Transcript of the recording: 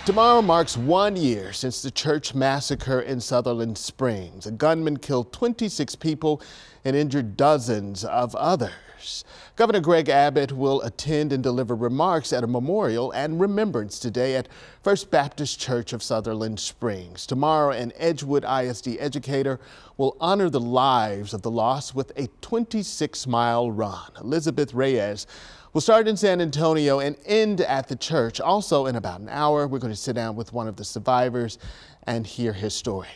Tomorrow marks 1 year since the church massacre in Sutherland Springs. A gunman killed 26 people and injured dozens of others. Governor Greg Abbott will attend and deliver remarks at a memorial and remembrance today at First Baptist Church of Sutherland Springs. Tomorrow, an Edgewood ISD educator will honor the lives of the lost with a 26-mile run. Elizabeth Reyes will start in San Antonio and end at the church. Also, in about an hour, we're going to sit down with one of the survivors and hear his story.